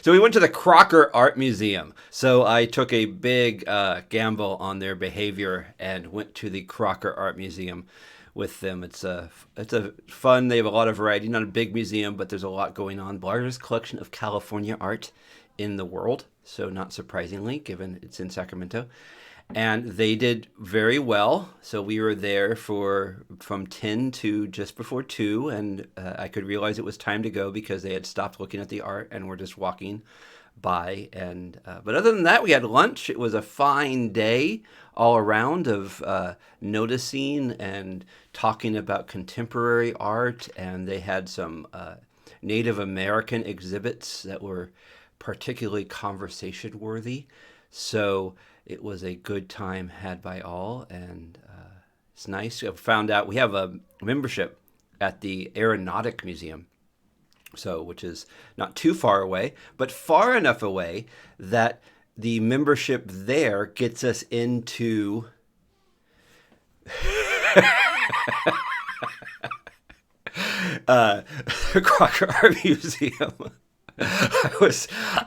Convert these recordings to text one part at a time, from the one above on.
So we went to the Crocker Art Museum. So I took a big gamble on their behavior and went to the Crocker Art Museum with them. It's a fun. They have a lot of variety. Not a big museum, but there's a lot going on. The largest collection of California art in the world. So not surprisingly, given it's in Sacramento. And they did very well. So we were there from 10 to just before 2, and I could realize it was time to go because they had stopped looking at the art and were just walking by. And but other than that, we had lunch. It was a fine day all around of noticing and talking about contemporary art, and they had some Native American exhibits that were particularly conversation worthy. So it was a good time had by all, and it's nice. I found out we have a membership at the Aeronautic Museum, so which is not too far away, but far enough away that the membership there gets us into Crocker Art Museum.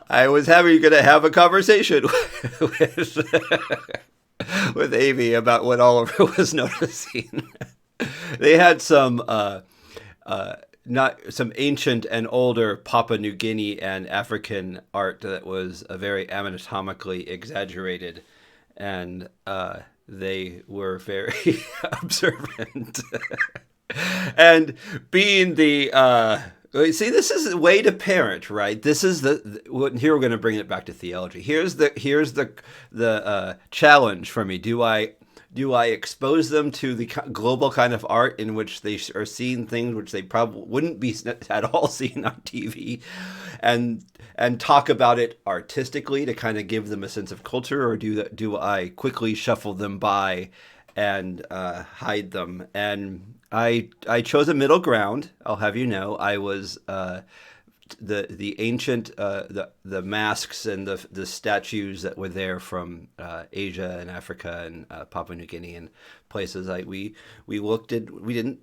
I was gonna have a conversation with with Amy about what Oliver was noticing. They had some not some ancient and older Papua New Guinea and African art that was very anatomically exaggerated, and they were very observant. And being the see, this is way to parent, right? This is here we're going to bring it back to theology. Here's the challenge for me. Do I expose them to the global kind of art in which they are seeing things which they probably wouldn't be at all seeing on TV, and talk about it artistically to kind of give them a sense of culture, or do I quickly shuffle them by and hide them? And I chose a middle ground. I'll have you know, I was the ancient the masks and the statues that were there from Asia and Africa and Papua New Guinea and places like we looked at. We didn't,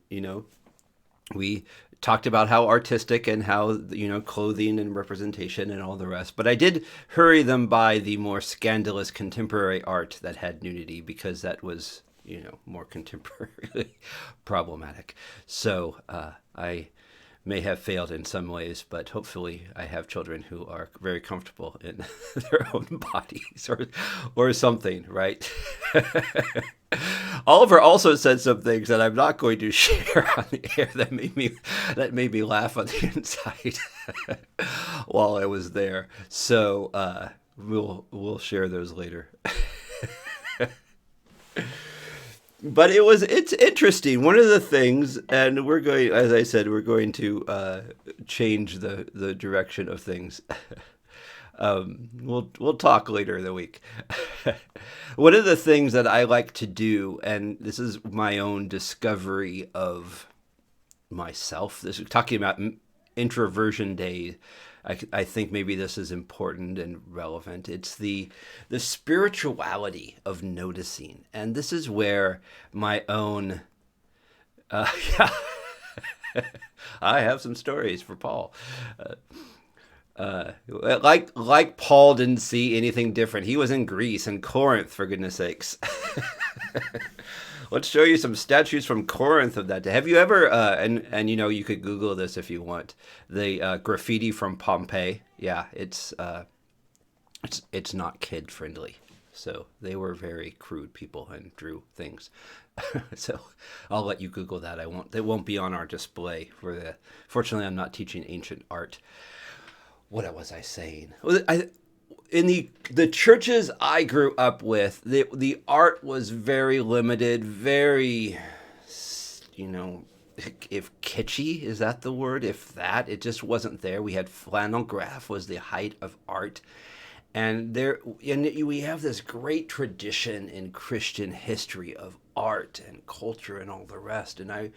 we talked about how artistic and how clothing and representation and all the rest. But I did hurry them by the more scandalous contemporary art that had nudity, because that was more contemporarily problematic. So I may have failed in some ways, but hopefully I have children who are very comfortable in their own bodies or something, right? Oliver also said some things that I'm not going to share on the air that made me laugh on the inside while I was there. So we'll share those later. But it's interesting. One of the things, and as I said, we're going to change the direction of things. We'll talk later in the week. One of the things that I like to do, and this is my own discovery of myself. This is talking about introversion day. I think maybe this is important and relevant. It's the spirituality of noticing, and this is where my own yeah, I have some stories for Paul. Like Paul didn't see anything different. He was in Greece and Corinth, for goodness sakes. Let's show you some statues from Corinth of that day. Have you ever, and you could Google this if you want, the graffiti from Pompeii? Yeah, it's not kid friendly. So they were very crude people and drew things. So I'll let you Google that. It won't be on our display fortunately I'm not teaching ancient art. What was I saying? In the churches I grew up with, the art was very limited, very, if kitschy, is that the word? If that, it just wasn't there. We had flannel graph was the height of art. And we have this great tradition in Christian history of art and culture and all the rest. And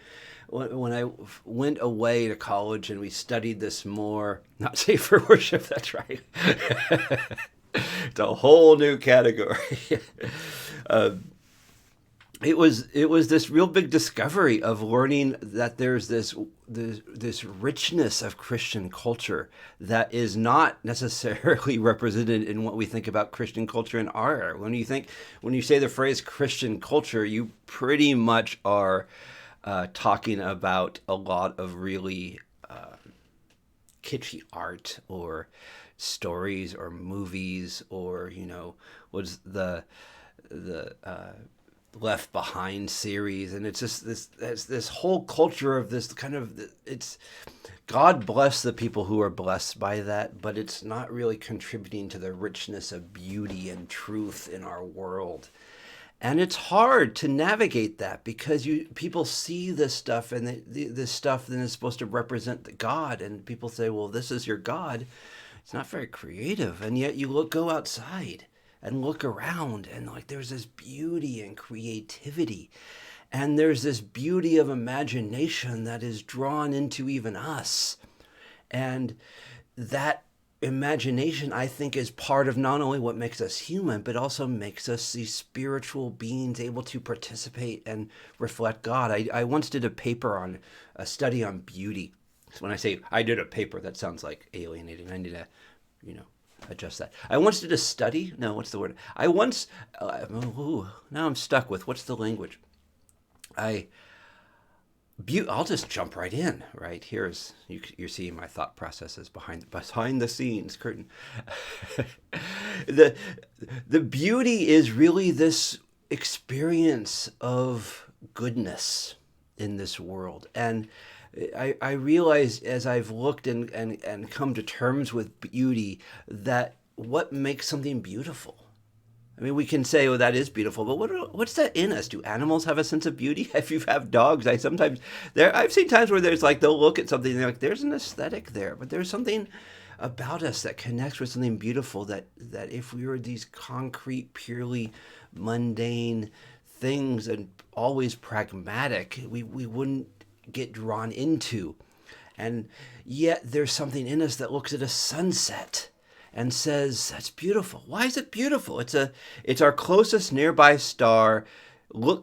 when I went away to college and we studied this more, not safe for worship, that's right. It's a whole new category. it was this real big discovery of learning that there's this richness of Christian culture that is not necessarily represented in what we think about Christian culture in our era. When you say the phrase Christian culture, you pretty much are talking about a lot of really kitschy art or stories or movies, or was the Left Behind series, and it's just this whole culture of this kind of, it's, God bless the people who are blessed by that, but it's not really contributing to the richness of beauty and truth in our world. And it's hard to navigate that because people see this stuff, and this stuff then is supposed to represent the God, and people say, well, this is your God. It's not very creative, and yet go outside and look around, and like there's this beauty and creativity, and there's this beauty of imagination that is drawn into even us. And that imagination, I think, is part of not only what makes us human, but also makes us these spiritual beings able to participate and reflect God. I once did a study on beauty. So when I say I did a paper, that sounds like alienating. I need to, adjust that. I once did a study. No, what's the word? Now I'm stuck with what's the language. I'll just jump right in. Right here's you're seeing my thought processes behind the scenes curtain. The beauty is really this experience of goodness in this world, and I realize as I've looked and come to terms with beauty, that what makes something beautiful. I mean, we can say, "Oh, that is beautiful," but what's that in us? Do animals have a sense of beauty? If you have dogs, I've seen times where there's like they'll look at something and they're like, "There's an aesthetic there," but there's something about us that connects with something beautiful. That if we were these concrete, purely mundane things and always pragmatic, we wouldn't get drawn into. And yet there's something in us that looks at a sunset and says, that's beautiful. Why is it beautiful? It's our closest nearby star,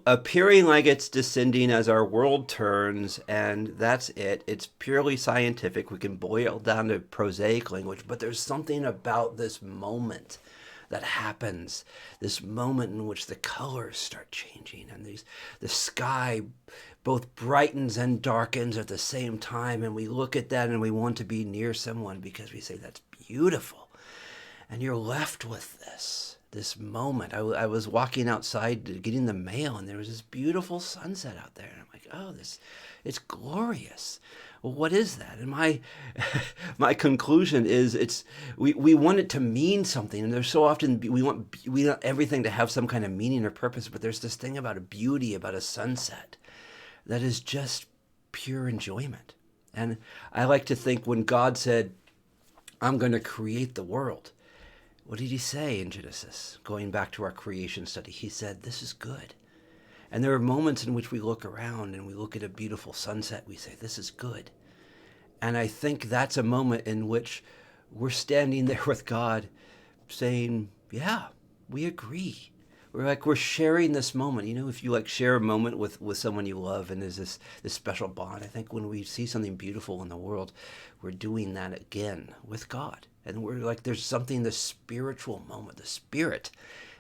appearing like it's descending as our world turns, and that's it. It's purely scientific. We can boil it down to prosaic language, but there's something about this moment that happens, this moment in which the colors start changing, and the sky both brightens and darkens at the same time, and we look at that and we want to be near someone because we say, that's beautiful. And you're left with this moment. I was walking outside getting the mail, and there was this beautiful sunset out there, and I'm like, oh, it's glorious. Well, what is that? And my conclusion is we want it to mean something, and there's so often we want everything to have some kind of meaning or purpose, but there's this thing about a beauty, about a sunset, that is just pure enjoyment. And I like to think when God said, I'm going to create the world, what did he say in Genesis? Going back to our creation study, he said, this is good. And there are moments in which we look around and we look at a beautiful sunset, we say, this is good. And I think that's a moment in which we're standing there with God saying, yeah, we agree. We're sharing this moment. If you share a moment with someone you love, and there's this special bond, I think when we see something beautiful in the world, we're doing that again with God. And we're like, there's something, the spiritual moment, the spirit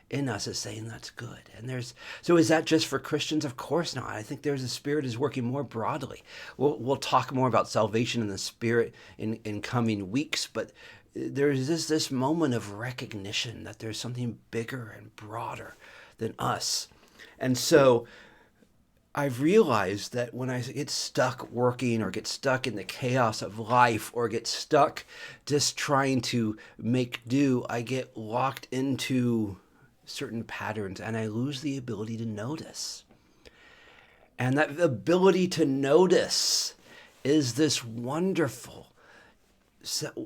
in us is saying that's good. And so is that just for Christians? Of course not. I think the Spirit is working more broadly. We'll talk more about salvation and the Spirit in coming weeks, but there's this moment of recognition that there's something bigger and broader than us. And so I've realized that when I get stuck working or get stuck in the chaos of life or get stuck just trying to make do, I get locked into certain patterns and I lose the ability to notice. And that ability to notice is this wonderful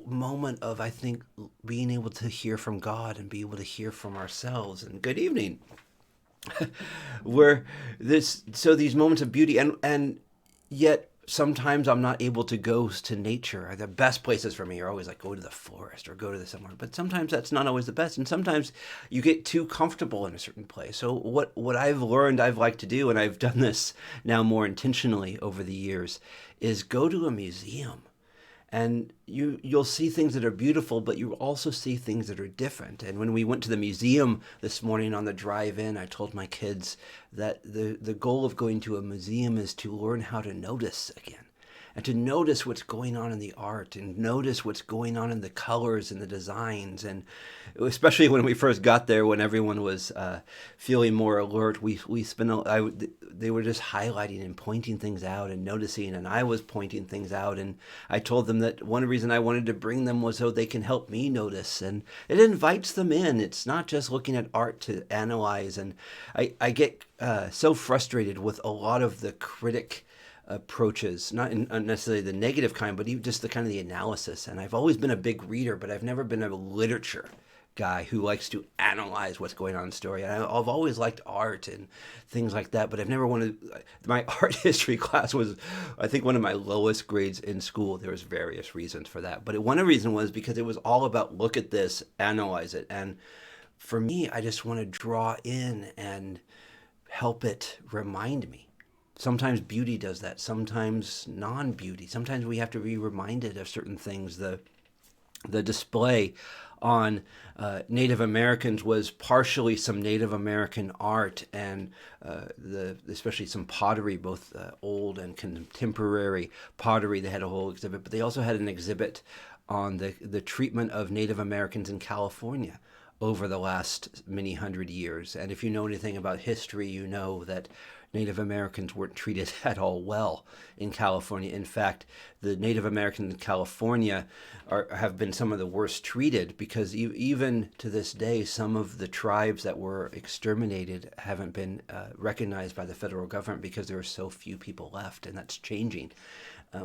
moment of, I think, being able to hear from God and be able to hear from ourselves. And good evening. These moments of beauty, and yet sometimes I'm not able to go to nature. The best places for me are always like go to the forest or go to somewhere. But sometimes that's not always the best. And sometimes you get too comfortable in a certain place. So what I've learned I've liked to do, and I've done this now more intentionally over the years, is go to a museum. And you'll see things that are beautiful, but you also see things that are different. And when we went to the museum this morning on the drive in, I told my kids that the goal of going to a museum is to learn how to notice again, and to notice what's going on in the art, and notice what's going on in the colors and the designs. And especially when we first got there, when everyone was feeling more alert, we spent they were just highlighting and pointing things out and noticing, and I was pointing things out. And I told them that one reason I wanted to bring them was so they can help me notice, and it invites them in. It's not just looking at art to analyze. And I get so frustrated with a lot of the critic approaches, not necessarily the negative kind, but even just the kind of the analysis. And I've always been a big reader, but I've never been a literature guy who likes to analyze what's going on in the story. And I've always liked art and things like that, but I've never wanted. My art history class was, I think, one of my lowest grades in school. There was various reasons for that, but one reason was because it was all about look at this, analyze it. And for me, I just want to draw in and help it remind me. Sometimes beauty does that, sometimes non-beauty. Sometimes we have to be reminded of certain things. The display on Native Americans was partially some Native American art, and especially some pottery, both old and contemporary pottery. They had a whole exhibit, but they also had an exhibit on the treatment of Native Americans in California over the last many hundred years. And if you know anything about history, you know that Native Americans weren't treated at all well in California. In fact, the Native Americans in California have been some of the worst treated, because even to this day, some of the tribes that were exterminated haven't been recognized by the federal government because there are so few people left, and that's changing.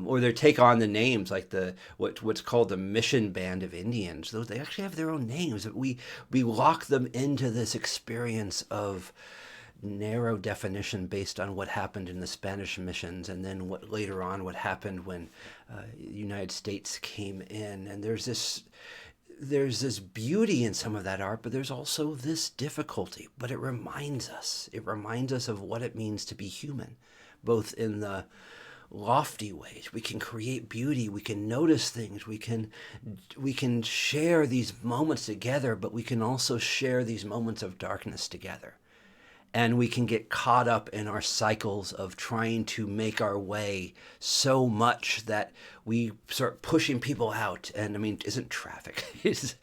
Or they take on the names like what's called the Mission Band of Indians. Those, they actually have their own names. We lock them into this experience of narrow definition based on what happened in the Spanish missions, and then what later on what happened when the United States came in. And there's this beauty in some of that art, but there's also this difficulty. But it reminds us of what it means to be human, both in the lofty ways. We can create beauty, we can notice things, we can share these moments together, but we can also share these moments of darkness together. And we can get caught up in our cycles of trying to make our way so much that we start pushing people out. And I mean, isn't traffic is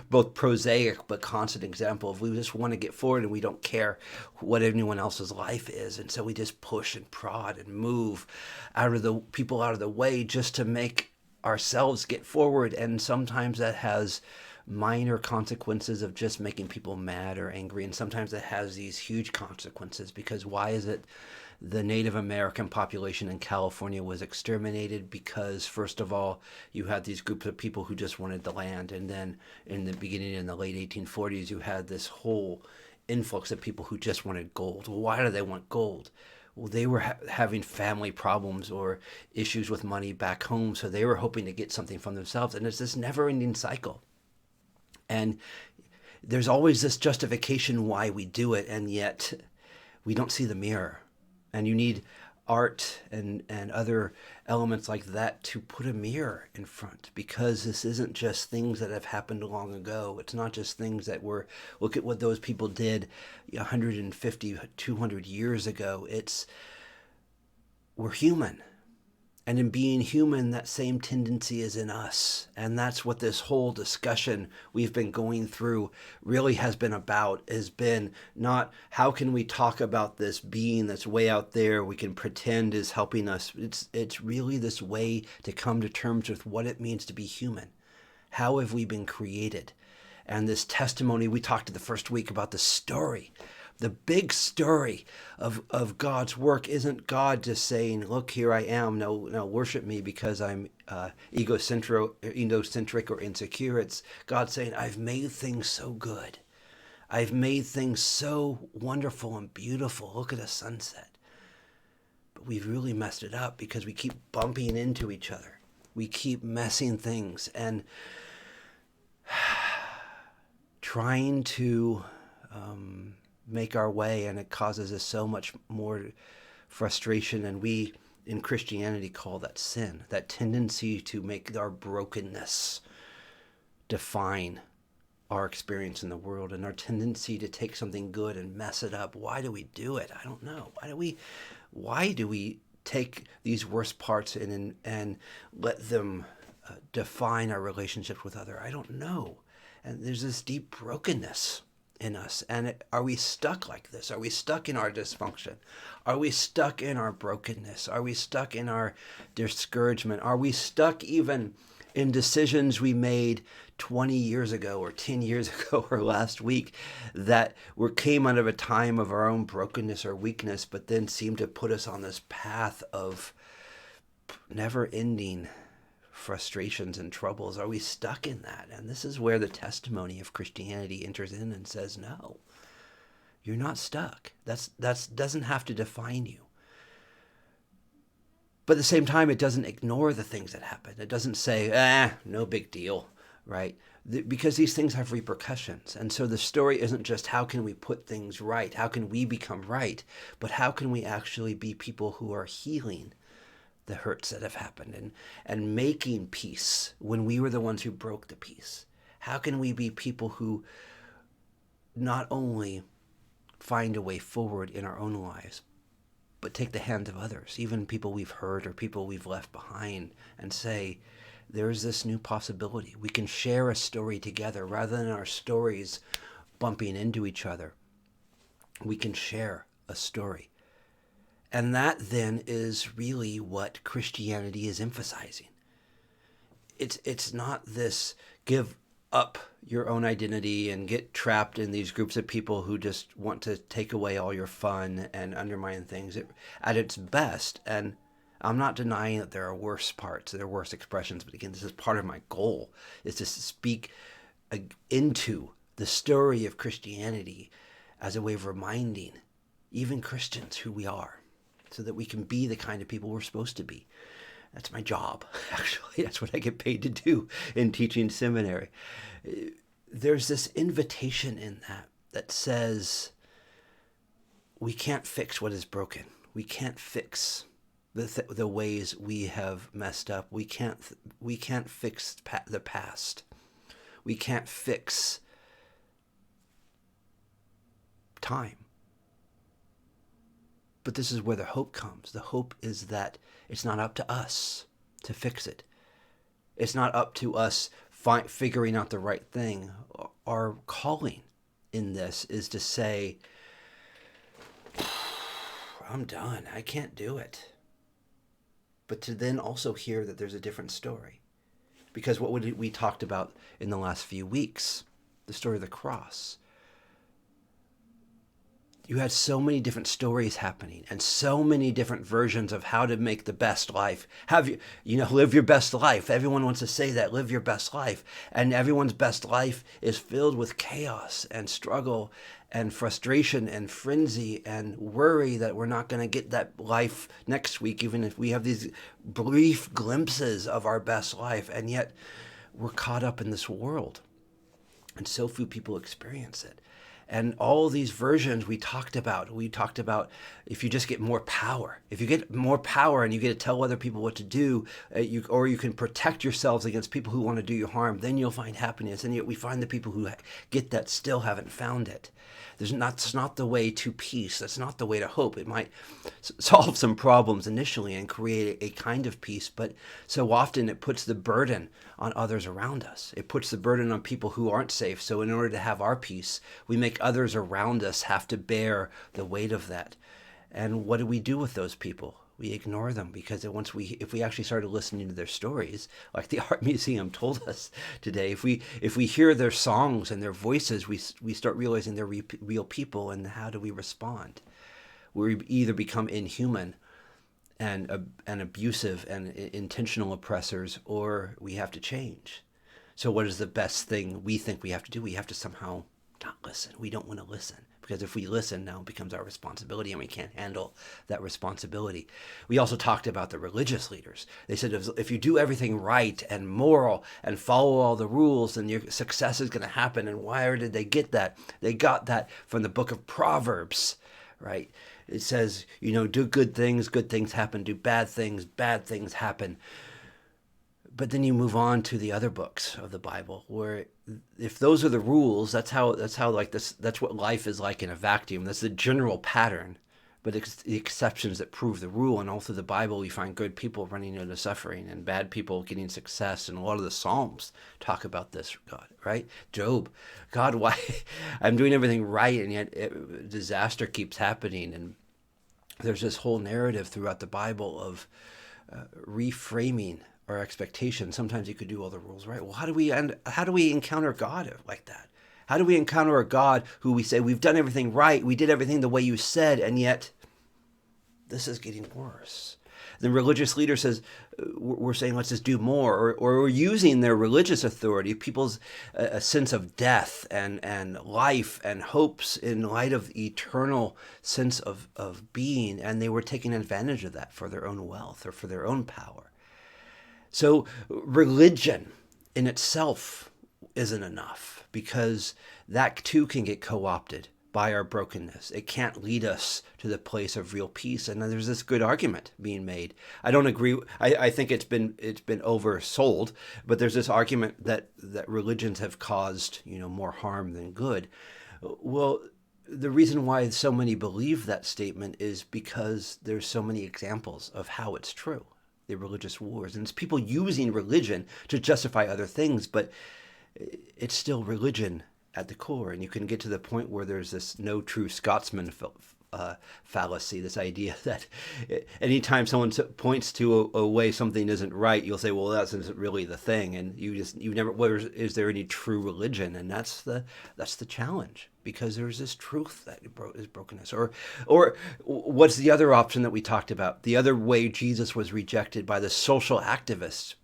both prosaic but constant example of we just want to get forward and we don't care what anyone else's life is. And so we just push and prod and move people out of the way just to make ourselves get forward. And sometimes that has minor consequences of just making people mad or angry, and sometimes it has these huge consequences. Because why is it the Native American population in California was exterminated? Because first of all, you had these groups of people who just wanted the land, and then in the beginning, in the late 1840s, you had this whole influx of people who just wanted gold. Well, why do they want gold? Well, they were having family problems or issues with money back home, so they were hoping to get something from themselves, and it's this never-ending cycle. And there's always this justification why we do it, and yet we don't see the mirror. And you need art and other elements like that to put a mirror in front, because this isn't just things that have happened long ago. It's not just things that were, look at what those people did 150, 200 years ago. We're human. And in being human, that same tendency is in us. And that's what this whole discussion we've been going through really has been about, has been not how can we talk about this being that's way out there we can pretend is helping us. It's really this way to come to terms with what it means to be human. How have we been created? And this testimony, we talked the first week about the story. The big story of God's work isn't God just saying, look, here I am, now worship me because I'm egocentric or insecure. It's God saying, I've made things so good. I've made things so wonderful and beautiful. Look at a sunset. we've really messed it up because we keep bumping into each other. We keep messing things and trying to make our way, and it causes us so much more frustration. And we in Christianity call that sin, that tendency to make our brokenness define our experience in the world, and our tendency to take something good and mess it up. Why do we do it? I don't know. Why do we take these worst parts and let them define our relationships with other? I don't know. And there's this deep brokenness in us. And are we stuck like this? Are we stuck in our dysfunction? Are we stuck in our brokenness? Are we stuck in our discouragement? Are we stuck even in decisions we made 20 years ago or 10 years ago or last week that came out of a time of our own brokenness or weakness, but then seemed to put us on this path of never-ending frustrations and troubles? Are we stuck in that? And this is where the testimony of Christianity enters in and says, no, you're not stuck. That doesn't have to define you. But at the same time, it doesn't ignore the things that happen. It doesn't say, no big deal, right? Because these things have repercussions. And so the story isn't just how can we put things right? How can we become right? But how can we actually be people who are healing the hurts that have happened and making peace when we were the ones who broke the peace? How can we be people who not only find a way forward in our own lives, but take the hand of others, even people we've hurt or people we've left behind, and say, there's this new possibility. We can share a story together rather than our stories bumping into each other. We can share a story. And that then is really what Christianity is emphasizing. It's not this give up your own identity and get trapped in these groups of people who just want to take away all your fun and undermine things at its best. And I'm not denying that there are worse parts, there are worse expressions, but again, this is part of my goal, is to speak into the story of Christianity as a way of reminding even Christians who we are, so that we can be the kind of people we're supposed to be. That's my job, actually. That's what I get paid to do in teaching seminary. There's this invitation in that says we can't fix what is broken. We can't fix the ways we have messed up. We can't fix the past. We can't fix time. But this is where the hope comes. The hope is that it's not up to us to fix it. It's not up to us figuring out the right thing. Our calling in this is to say, I'm done. I can't do it. But to then also hear that there's a different story. Because what we talked about in the last few weeks, the story of the cross. You had so many different stories happening and so many different versions of how to make the best life. Live your best life. Everyone wants to say that, live your best life. And everyone's best life is filled with chaos and struggle and frustration and frenzy and worry that we're not going to get that life next week, even if we have these brief glimpses of our best life. And yet we're caught up in this world. And so few people experience it. And all these versions we talked about if you just get more power. If you get more power and you get to tell other people what to do, or you can protect yourselves against people who want to do you harm, then you'll find happiness. And yet we find the people who get that still haven't found it. That's not the way to peace. That's not the way to hope. It might solve some problems initially and create a kind of peace, but so often it puts the burden on others around us. It puts the burden on people who aren't safe. So in order to have our peace, we make others around us have to bear the weight of that. And what do we do with those people? We ignore them, because if we actually started listening to their stories, like the art museum told us today, if we hear their songs and their voices, we start realizing they're real people. And how do we respond? We either become inhuman and abusive and intentional oppressors, or we have to change. So what is the best thing we think we have to do? We have to somehow not listen. We don't want to listen. Because if we listen, now it becomes our responsibility, and we can't handle that responsibility. We also talked about the religious leaders. They said if you do everything right and moral and follow all the rules, then your success is going to happen. And why did they get that? They got that from the book of Proverbs, right? It says, do good things happen. Do bad things happen. But then you move on to the other books of the Bible, where if those are the rules, that's how like this, that's what life is like in a vacuum. That's the general pattern, but it's the exceptions that prove the rule. And all through the Bible, we find good people running into suffering and bad people getting success. And a lot of the Psalms talk about this, God, right? Job, God, why I'm doing everything right, and yet disaster keeps happening. And there's this whole narrative throughout the Bible of reframing our expectations. Sometimes you could do all the rules right. Well, how do we encounter God like that? How do we encounter a God who we say, we've done everything right, we did everything the way you said, and yet this is getting worse? The religious leader says, we're saying, let's just do more, or we're using their religious authority, people's a sense of death and life and hopes in light of the eternal sense of being, and they were taking advantage of that for their own wealth or for their own power. So religion in itself isn't enough, because that too can get co-opted by our brokenness. It can't lead us to the place of real peace. And there's this good argument being made. I don't agree. I think it's been oversold, but there's this argument that religions have caused more harm than good. Well, the reason why so many believe that statement is because there's so many examples of how it's true. The religious wars, and it's people using religion to justify other things, but it's still religion at the core. And you can get to the point where there's this no true Scotsman fallacy, this idea that anytime someone points to a way something isn't right, you'll say, well, that isn't really the thing, and you never, is there any true religion? And that's the challenge, because there's this truth that is brokenness. Or what's the other option that we talked about? The other way Jesus was rejected by the social activists.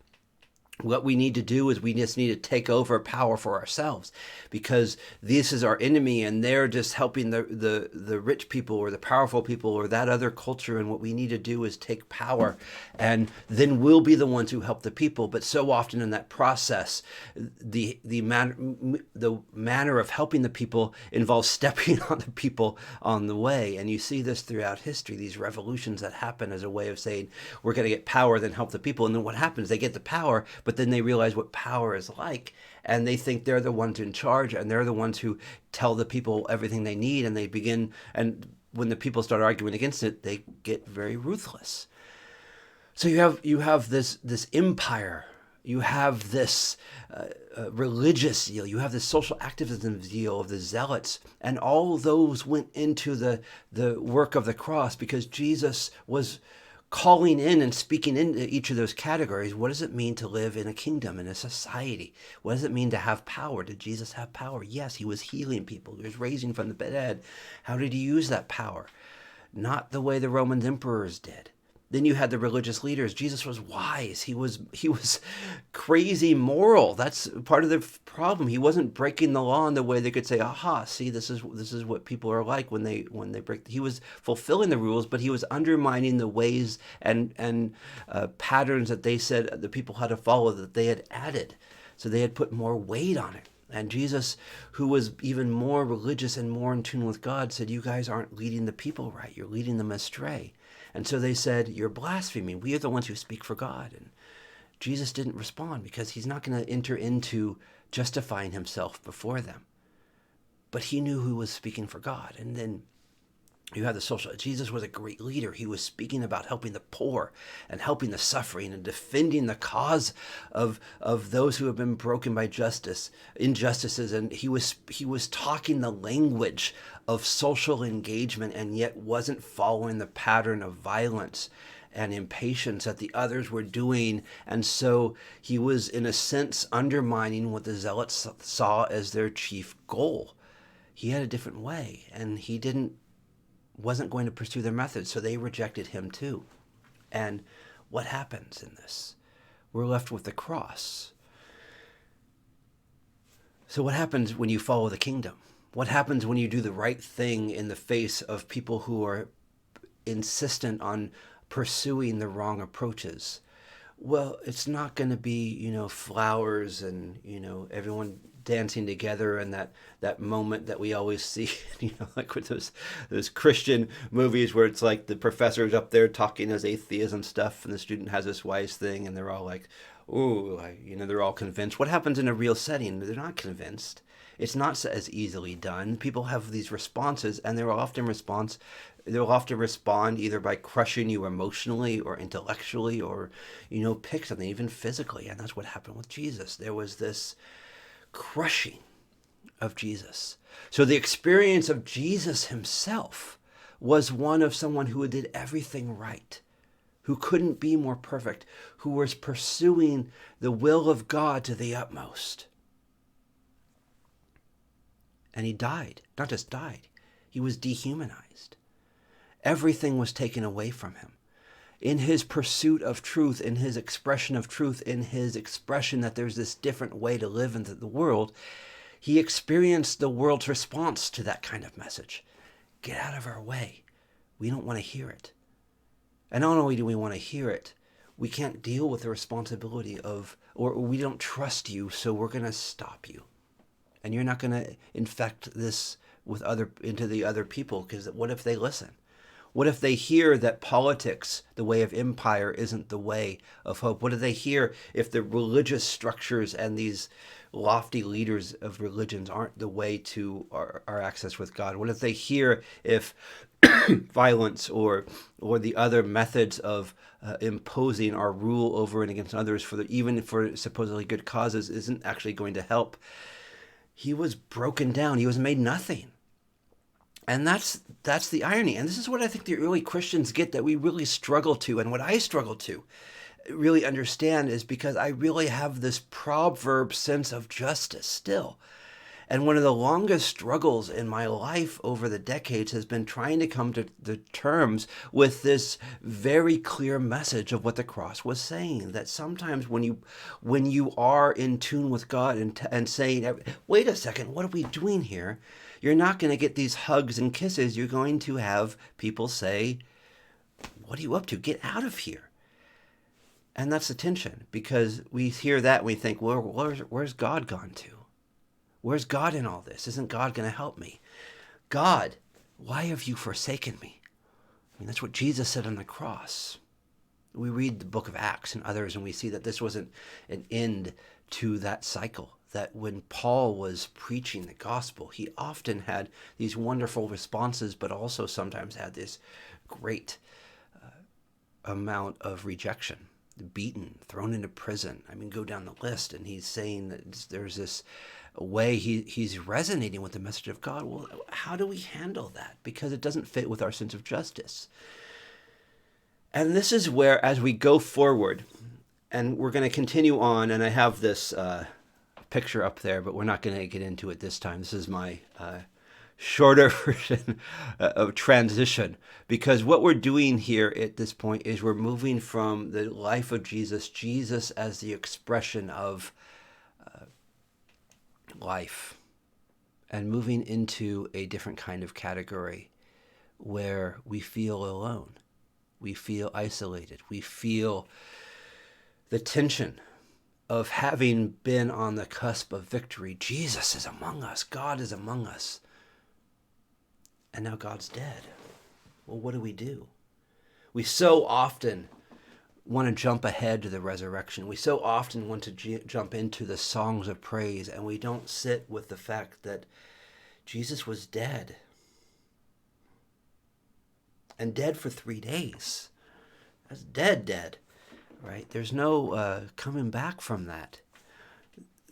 What we need to do is we just need to take over power for ourselves, because this is our enemy, and they're just helping the rich people or the powerful people or that other culture. And what we need to do is take power, and then we'll be the ones who help the people. But so often in that process, the manner of helping the people involves stepping on the people on the way. And you see this throughout history, these revolutions that happen as a way of saying, we're going to get power, then help the people. And then what happens? They get the power, but then they realize what power is like, and they think they're the ones in charge, and they're the ones who tell the people everything they need, and they begin, and when the people start arguing against it, they get very ruthless. So you have this empire, you have this religious zeal, you have this social activism zeal of the zealots, and all those went into the work of the cross, because Jesus was calling in and speaking into each of those categories. What does it mean to live in a kingdom, in a society? What does it mean to have power? Did Jesus have power? Yes, he was healing people. He was raising from the dead. How did he use that power? Not the way the Roman emperors did. Then you had the religious leaders. Jesus was wise. He was crazy moral. That's part of the problem. He wasn't breaking the law in the way they could say, aha, see, this is what people are like when they break. He was fulfilling the rules, but he was undermining the ways and patterns that they said the people had to follow, that they had added. So they had put more weight on it. And Jesus, who was even more religious and more in tune with God, said, you guys aren't leading the people right. You're leading them astray. And so they said, you're blaspheming. We are the ones who speak for God. And Jesus didn't respond, because he's not going to enter into justifying himself before them. But he knew who was speaking for God. And then you have the social. Jesus was a great leader. He was speaking about helping the poor and helping the suffering and defending the cause of those who have been broken by injustices. And he was talking the language of social engagement, and yet wasn't following the pattern of violence and impatience that the others were doing. And so he was, in a sense, undermining what the zealots saw as their chief goal. He had a different way, and he wasn't going to pursue their methods, so they rejected him too. And what happens in this? We're left with the cross. So what happens when you follow the kingdom? What happens when you do the right thing in the face of people who are insistent on pursuing the wrong approaches? Well, it's not going to be, flowers and, everyone dancing together and that moment that we always see, like with those Christian movies where it's like the professor's up there talking as atheism stuff and the student has this wise thing and they're all like, ooh, they're all convinced. What happens in a real setting? They're not convinced. It's not as easily done. People have these responses, and they'll often respond either by crushing you emotionally or intellectually, or pick something even physically. And that's what happened with Jesus. There was this crushing of Jesus. So the experience of Jesus himself was one of someone who did everything right, who couldn't be more perfect, who was pursuing the will of God to the utmost. And he died. Not just died, he was dehumanized. Everything was taken away from him. In his pursuit of truth, in his expression of truth, in his expression that there's this different way to live in the world, he experienced the world's response to that kind of message. Get out of our way. We don't want to hear it. And not only do we want to hear it, we can't deal with the responsibility or we don't trust you, so we're going to stop you. And you're not going to infect this into the other people, because what if they listen? What if they hear that politics, the way of empire, isn't the way of hope? What if they hear if the religious structures and these lofty leaders of religions aren't the way to our access with God? What if they hear if violence or the other methods of imposing our rule over and against others, even for supposedly good causes, isn't actually going to help? He was broken down. He was made nothing. And that's the irony. And this is what I think the early Christians get, that we really struggle to. And what I struggle to really understand is because I really have this proverb sense of justice still. And one of the longest struggles in my life over the decades has been trying to come to the terms with this very clear message of what the cross was saying. That sometimes when you are in tune with God and saying, wait a second, what are we doing here? You're not going to get these hugs and kisses. You're going to have people say, what are you up to? Get out of here. And that's the tension, because we hear that and we think, well, where's God gone to? Where's God in all this? Isn't God going to help me? God, why have you forsaken me? I mean, that's what Jesus said on the cross. We read the book of Acts and others, and we see that this wasn't an end to that cycle. That when Paul was preaching the gospel, he often had these wonderful responses, but also sometimes had this great amount of rejection, beaten, thrown into prison. I mean, go down the list, and he's saying that there's this way he's resonating with the message of God. Well, how do we handle that? Because it doesn't fit with our sense of justice. And this is where, as we go forward, and we're going to continue on, and I have this picture up there, but we're not going to get into it this time. This is my shorter version of transition, because what we're doing here at this point is we're moving from the life of Jesus as the expression of life, and moving into a different kind of category where we feel alone, we feel isolated, we feel the tension of having been on the cusp of victory. Jesus is among us, God is among us, and now God's dead. Well, what do? We so often want to jump ahead to the resurrection. We so often want to jump into the songs of praise, and we don't sit with the fact that Jesus was dead. And dead for 3 days. That's dead, right? There's no coming back from that.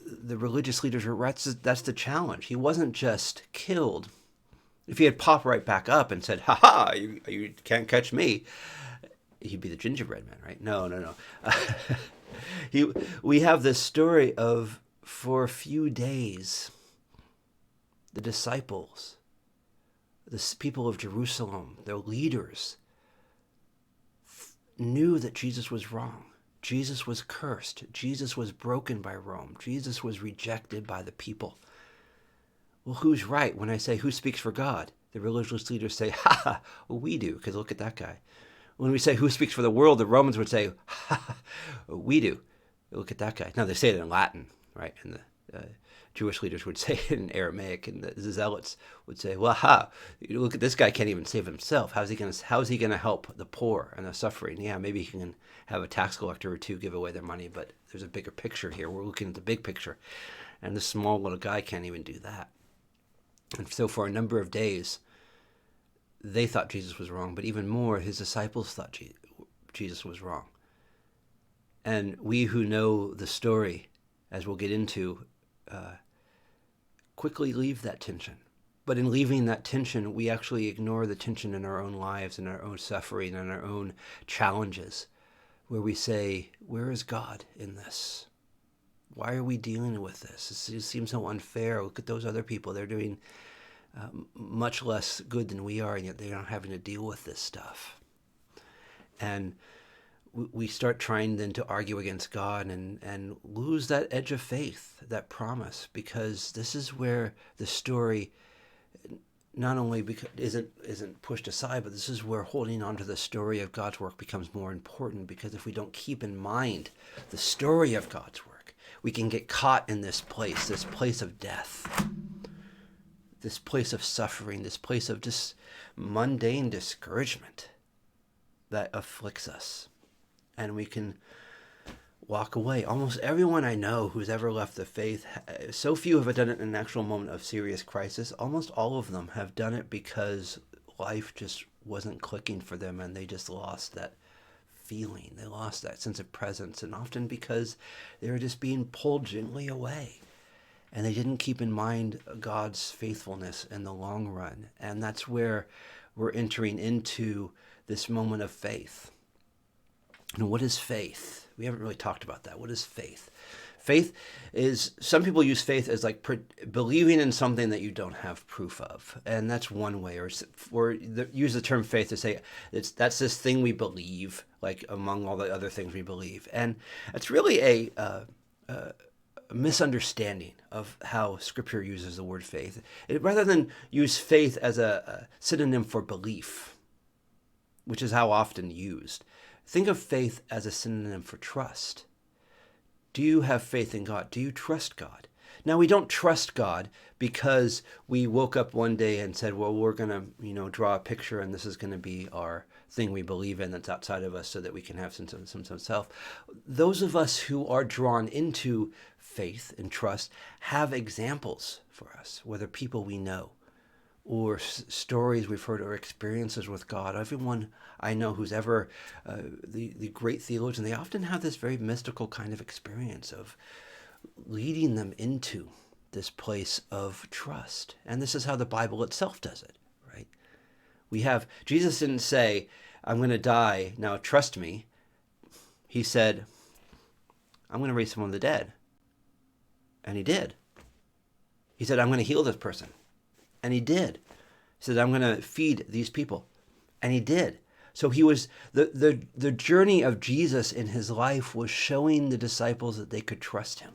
The religious leaders were right. That's the challenge. He wasn't just killed. If he had popped right back up and said, "Ha, you can't catch me," he'd be the gingerbread man, right? No. We have this story of, for a few days, the disciples, the people of Jerusalem, their leaders, knew that Jesus was wrong. Jesus was cursed. Jesus was broken by Rome. Jesus was rejected by the people. well, who's right? When I say who speaks for God, the religious leaders say, ha ha, well, we do, because look at that guy. When we say who speaks for the world, the Romans would say, ha ha, we do. Look at that guy. Now, they say it in Latin, right? And the Jewish leaders would say it in Aramaic, and the Zealots would say, well, look at this guy, can't even save himself. How's he going to help the poor and the suffering? Yeah, maybe he can have a tax collector or two give away their money, but there's a bigger picture here. We're looking at the big picture, and this small little guy can't even do that. And so for a number of days, they thought Jesus was wrong, but even more, his disciples thought Jesus was wrong. And we who know the story, as we'll get into, quickly leave that tension. But in leaving that tension, we actually ignore the tension in our own lives and our own suffering and our own challenges, where we say, where is God in this? Why are we dealing with this? It seems so unfair. Look at those other people. They're doing much less good than we are, and yet they're not having to deal with this stuff. And we start trying then to argue against God and lose that edge of faith, that promise, because this is where the story not only isn't pushed aside, but this is where holding on to the story of God's work becomes more important, because if we don't keep in mind the story of God's work, we can get caught in this place of death, this place of suffering, this place of just mundane discouragement that afflicts us. And we can walk away. Almost everyone I know who's ever left the faith, so few have done it in an actual moment of serious crisis. Almost all of them have done it because life just wasn't clicking for them, and they just lost that feeling. They lost that sense of presence, and often because they were just being pulled gently away. And they didn't keep in mind God's faithfulness in the long run. And that's where we're entering into this moment of faith. And what is faith? We haven't really talked about that. What is faith? Faith is, some people use faith as like believing in something that you don't have proof of. And that's one way, or use the term faith to say that's this thing we believe, like among all the other things we believe. And it's really a misunderstanding of how Scripture uses the word faith. Rather than use faith as a synonym for belief, which is how often used, think of faith as a synonym for trust. Do you have faith in God? Do you trust God? Now, we don't trust God because we woke up one day and said, well, we're going to, draw a picture, and this is going to be our thing we believe in that's outside of us so that we can have some sense of self. Those of us who are drawn into faith and trust have examples for us, whether people we know or stories we've heard or experiences with God. Everyone I know who's ever the great theologian, they often have this very mystical kind of experience of leading them into this place of trust. And this is how the Bible itself does it, right? Jesus didn't say, I'm going to die, now trust me. He said, I'm going to raise someone from the dead. And he did. He said, I'm going to heal this person. And he did. He said, I'm going to feed these people. And he did. So he was, the journey of Jesus in his life was showing the disciples that they could trust him.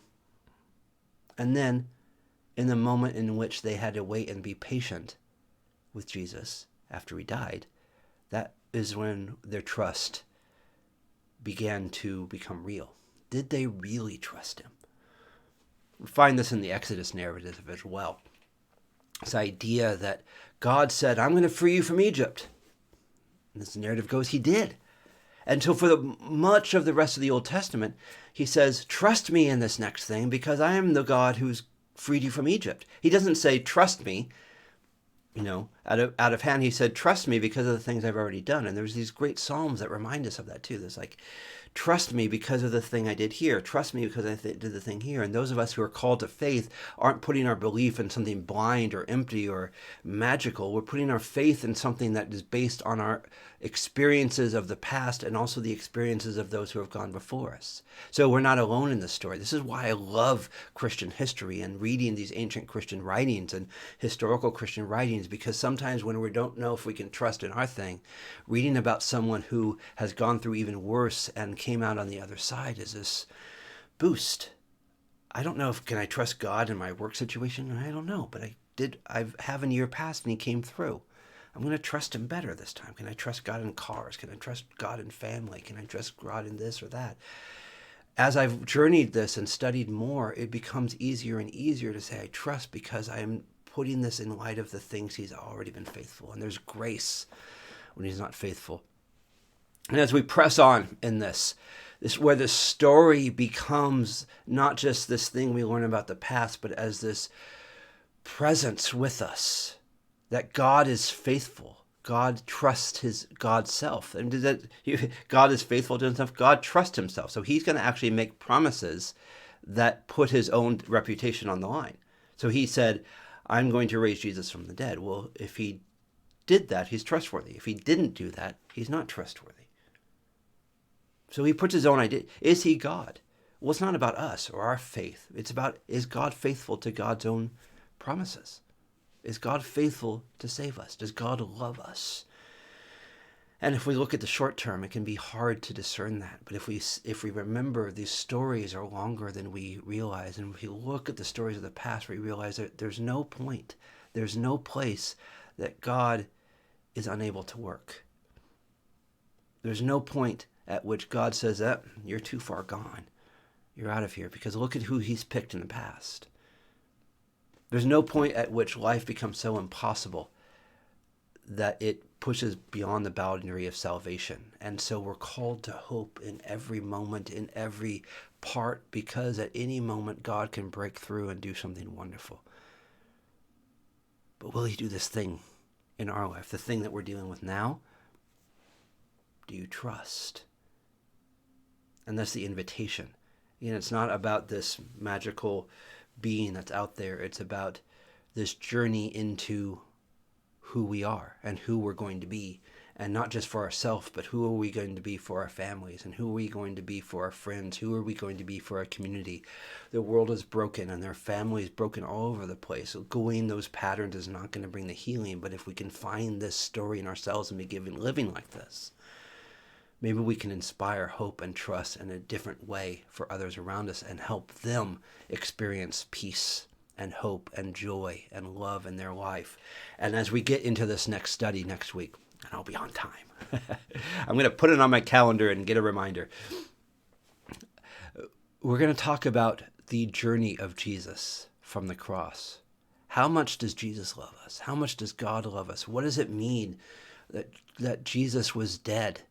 And then, in the moment in which they had to wait and be patient with Jesus after he died, that is when their trust began to become real. Did they really trust him? We find this in the Exodus narrative as well. This idea that God said, I'm going to free you from Egypt. And this narrative goes, he did. And so for much of the rest of the Old Testament, he says, trust me in this next thing because I am the God who's freed you from Egypt. He doesn't say, trust me, out of hand. He said, trust me because of the things I've already done. And there's these great Psalms that remind us of that too. There's like, trust me because of the thing I did here. Trust me because I did the thing here. And those of us who are called to faith aren't putting our belief in something blind or empty or magical. We're putting our faith in something that is based on our experiences of the past and also the experiences of those who have gone before us. So we're not alone in this story. This is why I love Christian history and reading these ancient Christian writings and historical Christian writings, because sometimes when we don't know if we can trust in our thing, reading about someone who has gone through even worse and came out on the other side is this boost. I don't know can I trust God in my work situation? I don't know, but have in year past, and he came through. I'm going to trust him better this time. Can I trust God in cars? Can I trust God in family? Can I trust God in this or that? As I've journeyed this and studied more, it becomes easier and easier to say I trust, because I am putting this in light of the things he's already been faithful. And there's grace when he's not faithful. And as we press on in this where the story becomes not just this thing we learn about the past, but as this presence with us, that God is faithful. God trusts God's self. And God is faithful to himself. God trusts himself. So he's going to actually make promises that put his own reputation on the line. So he said, I'm going to raise Jesus from the dead. Well, if he did that, he's trustworthy. If he didn't do that, he's not trustworthy. So he puts his own idea. Is he God? Well, it's not about us or our faith. It's about, is God faithful to God's own promises? Is God faithful to save us? Does God love us? And if we look at the short term, it can be hard to discern that. But if we remember, these stories are longer than we realize. And if we look at the stories of the past, we realize that there's no point, there's no place that God is unable to work. There's no point at which God says, you're too far gone. You're out of here, because look at who he's picked in the past. There's no point at which life becomes so impossible that it pushes beyond the boundary of salvation. And so we're called to hope in every moment, in every part, because at any moment God can break through and do something wonderful. But will he do this thing in our life, the thing that we're dealing with now? Do you trust? And that's the invitation. It's not about this magical being that's out there. It's about this journey into who we are and who we're going to be. And not just for ourselves, but who are we going to be for our families? And who are we going to be for our friends? Who are we going to be for our community? The world is broken and their families broken all over the place. So going those patterns is not going to bring the healing. But if we can find this story in ourselves and be living like this, maybe we can inspire hope and trust in a different way for others around us and help them experience peace and hope and joy and love in their life. And as we get into this next study next week, and I'll be on time, I'm going to put it on my calendar and get a reminder. We're going to talk about the journey of Jesus from the cross. How much does Jesus love us? How much does God love us? What does it mean that Jesus was dead?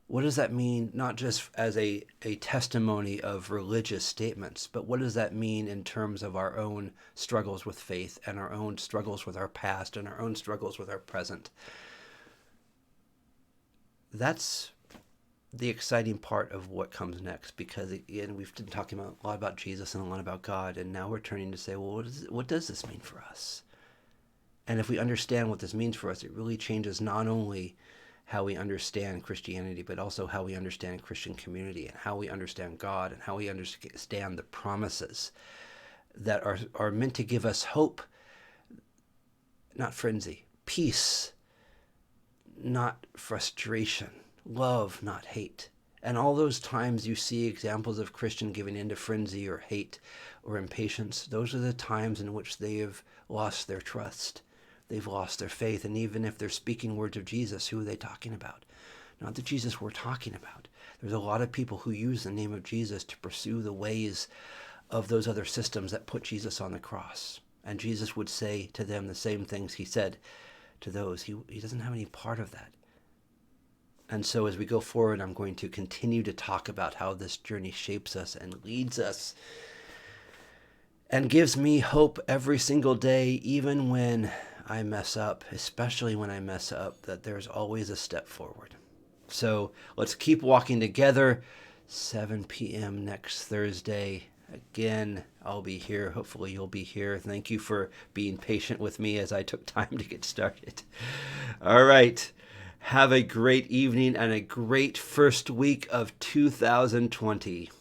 What does that mean, not just as a testimony of religious statements, but what does that mean in terms of our own struggles with faith and our own struggles with our past and our own struggles with our present? That's the exciting part of what comes next, because again, we've been talking a lot about Jesus and a lot about God, and now we're turning to say, well, what does this mean for us? And if we understand what this means for us, it really changes not only how we understand Christianity, but also how we understand Christian community and how we understand God and how we understand the promises that are meant to give us hope, not frenzy, peace, not frustration, love, not hate. And all those times you see examples of Christian giving into frenzy or hate or impatience, those are the times in which they have lost their trust. They've lost their faith. And even if they're speaking words of Jesus, who are they talking about? Not the Jesus we're talking about. There's a lot of people who use the name of Jesus to pursue the ways of those other systems that put Jesus on the cross. And Jesus would say to them the same things he said to those. He doesn't have any part of that. And so as we go forward, I'm going to continue to talk about how this journey shapes us and leads us and gives me hope every single day, even when I mess up, especially when I mess up, that there's always a step forward. So let's keep walking together. 7 p.m. next Thursday. Again, I'll be here. Hopefully you'll be here. Thank you for being patient with me as I took time to get started. All right. Have a great evening and a great first week of 2020.